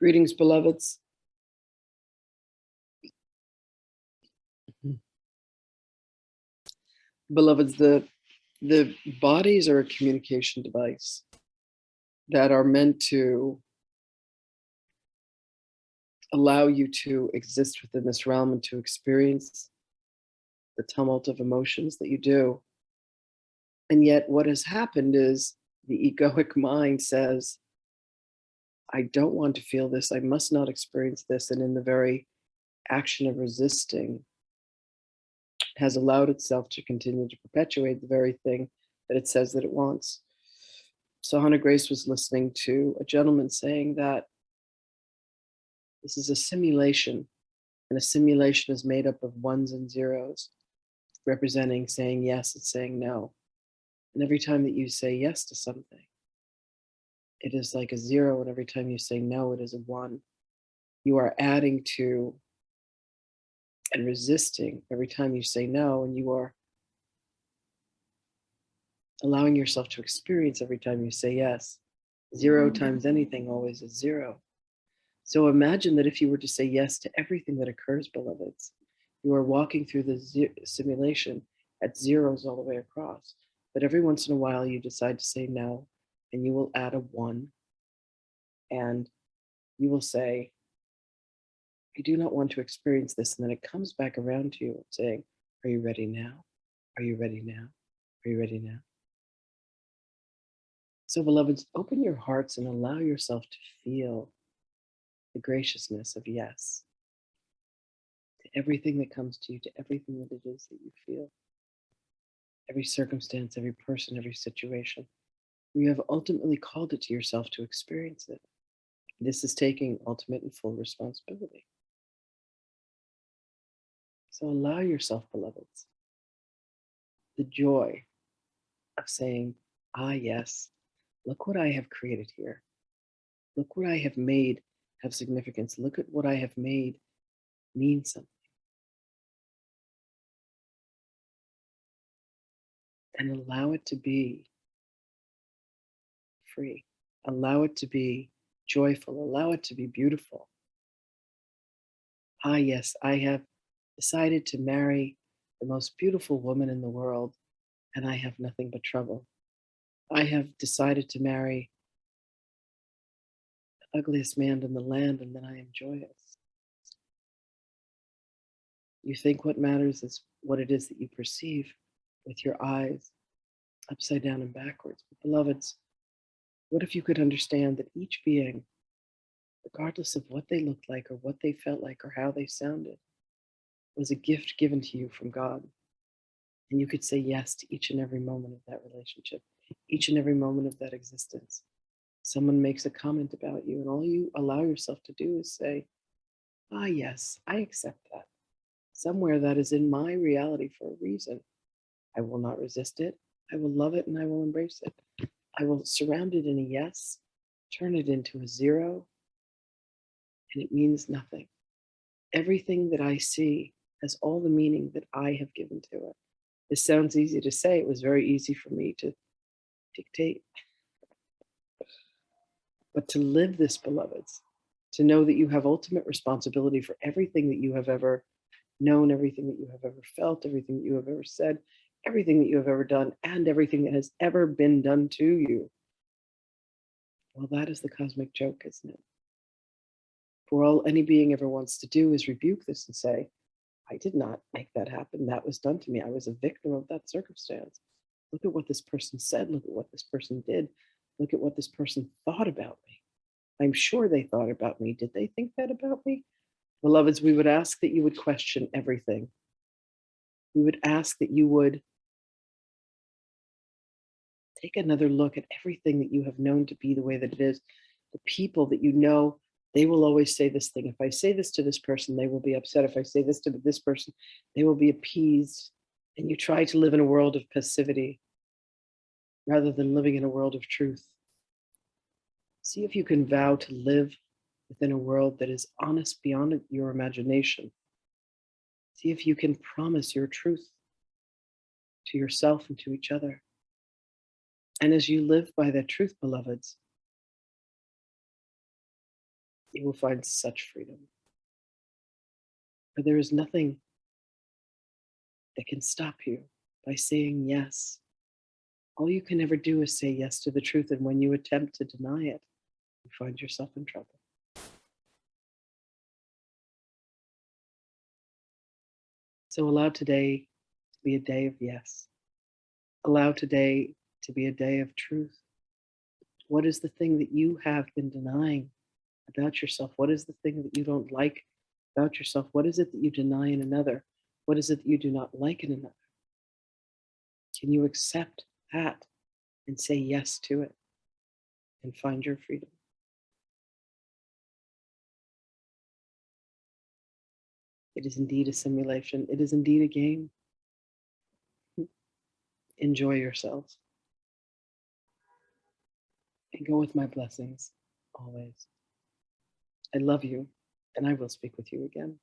Greetings, beloveds. Beloveds, the bodies are a communication device that are meant to allow you to exist within this realm and to experience the tumult of emotions that you do. And yet what has happened is the egoic mind says, I don't want to feel this. I must not experience this. And in the very action of resisting, has allowed itself to continue to perpetuate the very thing that it says that it wants. So Hannah Grace was listening to a gentleman saying that this is a simulation, and a simulation is made up of ones and zeros, representing saying yes and saying no. And every time that you say yes to something, it is like a zero, and every time you say no, it is a one. You are adding to and resisting every time you say no, and you are allowing yourself to experience every time you say yes. 0 times anything always is 0. So imagine that if you were to say yes to everything that occurs, beloveds, you are walking through the simulation at zeros all the way across. But every once in a while, you decide to say no, and you will add a 1. And you will say, I do not want to experience this. And then it comes back around to you saying, are you ready now? Are you ready now? Are you ready now? So, beloveds, open your hearts and allow yourself to feel the graciousness of yes to everything that comes to you, to everything that it is that you feel, every circumstance, every person, every situation. You have ultimately called it to yourself to experience it. This is taking ultimate and full responsibility. So allow yourself, beloveds, the joy of saying, ah, yes, look what I have created here. Look what I have made have significance. Look at what I have made mean something. And allow it to be free. Allow it to be joyful. Allow it to be beautiful. Ah, yes, I have decided to marry the most beautiful woman in the world, and I have nothing but trouble. I have decided to marry the ugliest man in the land, and then I am joyous. You think what matters is what it is that you perceive with your eyes, upside down and backwards. But beloveds, what if you could understand that each being, regardless of what they looked like or what they felt like or how they sounded, was a gift given to you from God? And you could say yes to each and every moment of that relationship, each and every moment of that existence. Someone makes a comment about you, and all you allow yourself to do is say, ah, yes, I accept that. Somewhere that is in my reality for a reason. I will not resist it. I will love it and I will embrace it. I will surround it in a yes, turn it into a 0, and it means nothing. Everything that I see has all the meaning that I have given to it. This sounds easy to say. It was very easy for me to dictate. But to live this, beloveds, to know that you have ultimate responsibility for everything that you have ever known, everything that you have ever felt, everything that you have ever said, everything that you have ever done, and everything that has ever been done to you. Well, that is the cosmic joke, isn't it? For all any being ever wants to do is rebuke this and say, I did not make that happen. That was done to me. I was a victim of that circumstance. Look at what this person said. Look at what this person did. Look at what this person thought about me. I'm sure they thought about me. Did they think that about me? Beloveds, we would ask that you would question everything. We would ask that you would take another look at everything that you have known to be the way that it is. The people that you know, they will always say this thing. If I say this to this person, they will be upset. If I say this to this person, they will be appeased. And you try to live in a world of passivity rather than living in a world of truth. See if you can vow to live within a world that is honest beyond your imagination. See if you can promise your truth to yourself and to each other. And as you live by that truth, beloveds, you will find such freedom. For there is nothing that can stop you by saying yes. All you can ever do is say yes to the truth, and when you attempt to deny it, you find yourself in trouble. So allow today to be a day of yes. Allow today to be a day of truth. What is the thing that you have been denying about yourself? What is the thing that you don't like about yourself? What is it that you deny in another? What is it that you do not like in another? Can you accept that and say yes to it and find your freedom? It is indeed a simulation. It is indeed a game. Enjoy yourselves and go with my blessings always. I love you, and I will speak with you again.